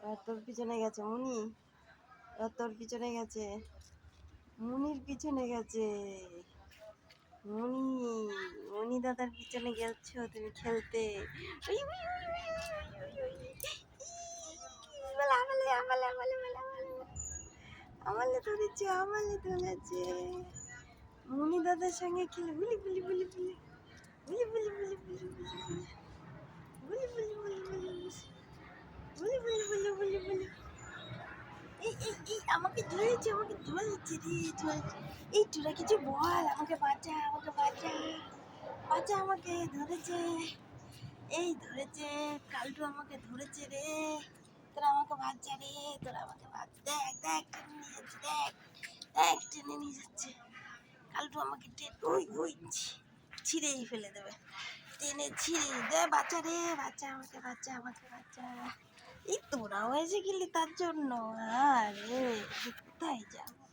আর তোর পিছনে গেছে মুনি, আর তোর পিছনে গেছে, মুনির পিছনে গেছে, মুনি, মুনি দাদার পিছনে গেছো তুমি খেলতে। We, we, we, we, we, we, we, we. বলে, আমালে, আমালে, আমালে, আমালে, আমালে, আমালে ধরেছে, আমালে ধরেছে। মুনি দাদার সঙ্গে খেলে বুলি বুলি বুলি বুলি বুলি বুলি বুলি বুলি বুলি বুলি বুলি বুলি বুলি বুলি বুলি বুলি বুলি বুলি। এই আমাকে ধরেছে, আমাকে ধরেছে রে, ধরেছে। এই তোরা কিছু বল, আমাকে বাঁচা, আমাকে বাঁচা, বাঁচা, আমাকে ধরেছে, এই ধরেছে, কালটু আমাকে ধরেছে রে, তোরা আমাকে বাঁচা রে, তোরা আমাকে বাঁচা। দেখ দেখ টেনে নিয়ে যাচ্ছে, দেখ দেখ টেনে নিয়ে যাচ্ছে, কালটু আমাকে ওই ওই ছিঁড়েই ফেলে দেবে, টেনে ছিঁড়ে দে, বাঁচা রে, বাঁচা, আমাকে বাঁচা, আমাকে বাঁচা। এই তোরাও এসে গেলি তার জন্য, আরে কোথায় যাবো।